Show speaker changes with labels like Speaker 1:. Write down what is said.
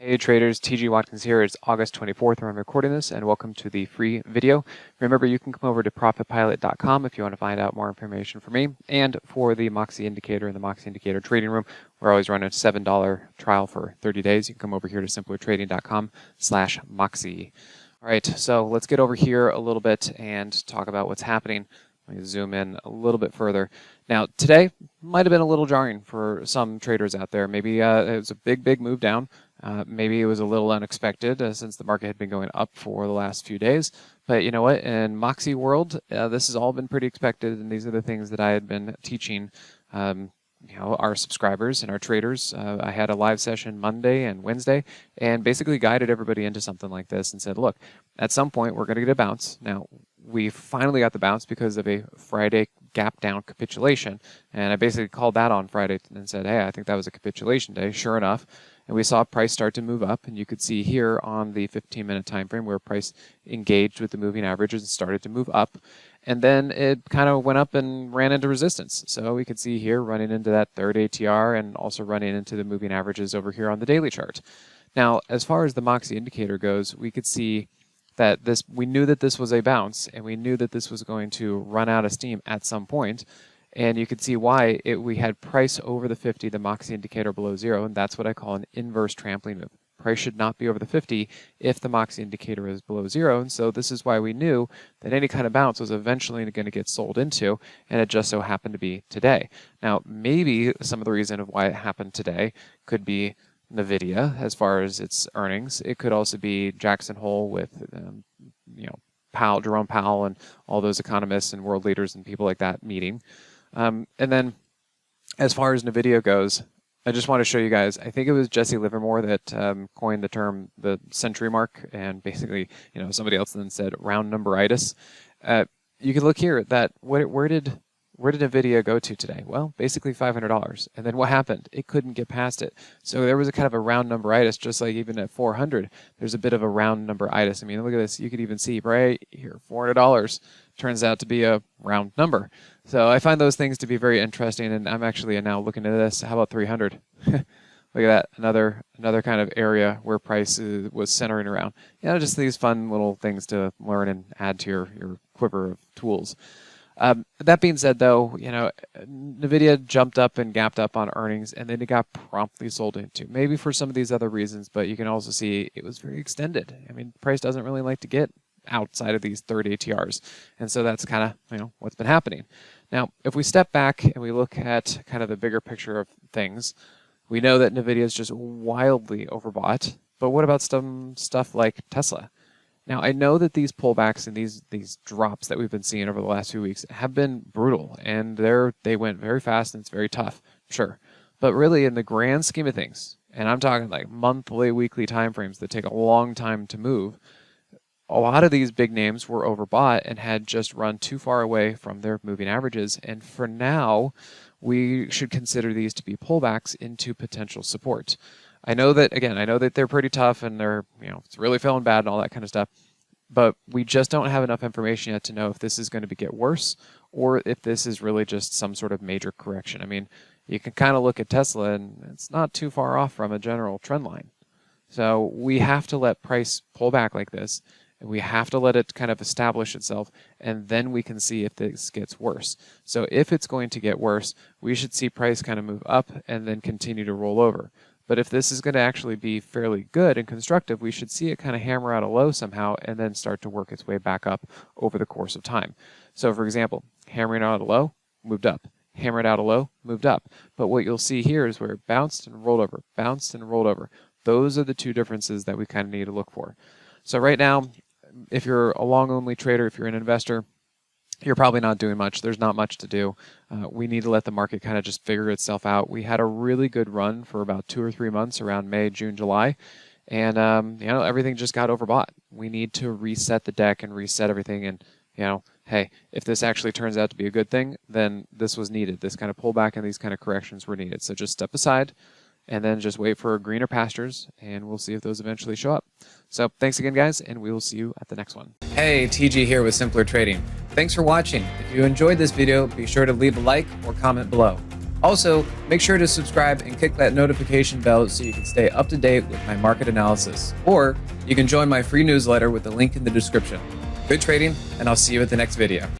Speaker 1: Hey traders, TG Watkins here. It's August 24th when I'm recording this, and welcome to the free video. Remember, you can come over to profitpilot.com if you want to find out more information for me and for the Moxie Indicator and the Moxie Indicator trading room. We're always running a $7 trial for 30 days. You can come over here to simplertrading.com/Moxie. All right, so let's get over here a little bit and talk about what's happening. Let me zoom in a little bit further. Now, today might have been a little jarring for some traders out there. Maybe it was a big move down. Maybe it was a little unexpected since the market had been going up for the last few days. But you know what? In Moxie world, this has all been pretty expected, and these are the things that I had been teaching our subscribers and our traders. I had a live session Monday and Wednesday and basically guided everybody into something like this and said, look, at some point we're going to get a bounce. Now, we finally got the bounce because of a Friday gap down capitulation. And I basically called that on Friday and said, hey, I think that was a capitulation day. Sure enough. And we saw price start to move up, and you could see here on the 15-minute time frame where price engaged with the moving averages and started to move up. And then it kind of went up and ran into resistance. So we could see here running into that third ATR and also running into the moving averages over here on the daily chart. Now, as far as the Moxie indicator goes, we could see that we knew that this was a bounce, and we knew that this was going to run out of steam at some point. And you can see why we had price over the 50, the Moxie indicator below 0, and that's what I call an inverse trampoline move. Price should not be over the 50 if the Moxie indicator is below 0, and so this is why we knew that any kind of bounce was eventually going to get sold into, and it just so happened to be today. Now, maybe some of the reason of why it happened today could be Nvidia as far as its earnings. It could also be Jackson Hole with Jerome Powell and all those economists and world leaders and people like that meeting. And then as far as Nvidia goes, I just want to show you guys, I think it was Jesse Livermore that coined the term the century mark, and basically, somebody else then said round numberitis. You can look here that where did Nvidia go to today? Well, basically $500. And then what happened? It couldn't get past it. So there was a kind of a round numberitis, just like even at 400, there's a bit of a round numberitis. I mean, look at this. You could even see right here, $400 turns out to be a round number. So I find those things to be very interesting, and I'm actually now looking at this. How about 300? Look at that, another kind of area where price was centering around. Just these fun little things to learn and add to your quiver of tools. That being said, though, Nvidia jumped up and gapped up on earnings, and then it got promptly sold into. Maybe for some of these other reasons, but you can also see it was very extended. I mean, price doesn't really like to get outside of these third ATRs, and so that's kind of what's been happening. Now, if we step back and we look at kind of the bigger picture of things, we know that Nvidia is just wildly overbought. But what about some stuff like Tesla? Now, I know that these pullbacks and these drops that we've been seeing over the last few weeks have been brutal, and they went very fast and it's very tough, sure. But really, in the grand scheme of things, and I'm talking like monthly, weekly timeframes that take a long time to move, a lot of these big names were overbought and had just run too far away from their moving averages. And for now, we should consider these to be pullbacks into potential support. I know that they're pretty tough and they're, it's really feeling bad and all that kind of stuff. But we just don't have enough information yet to know if this is going to get worse or if this is really just some sort of major correction. I mean, you can kind of look at Tesla and it's not too far off from a general trend line. So we have to let price pull back like this. And we have to let it kind of establish itself, and then we can see if this gets worse. So if it's going to get worse, we should see price kind of move up and then continue to roll over. But if this is going to actually be fairly good and constructive, we should see it kind of hammer out a low somehow and then start to work its way back up over the course of time. So for example, hammering out a low, moved up. Hammered out a low, moved up. But what you'll see here is where it bounced and rolled over, bounced and rolled over. Those are the two differences that we kind of need to look for. So right now, if you're a long-only trader, if you're an investor, you're probably not doing much. There's not much to do. We need to let the market kind of just figure itself out. We had a really good run for about 2 or 3 months around May, June, July, and everything just got overbought. We need to reset the deck and reset everything. And hey, if this actually turns out to be a good thing, then this was needed. This kind of pullback and these kind of corrections were needed. So just step aside and then just wait for greener pastures, and we'll see if those eventually show up. So thanks again, guys, and we will see you at the next one. Hey, TG here with Simpler Trading. Thanks for watching. If you enjoyed this video, be sure to leave a like or comment below. Also, make sure to subscribe and click that notification bell so you can stay up to date with my market analysis. Or you can join my free newsletter with the link in the description. Good trading, and I'll see you at the next video.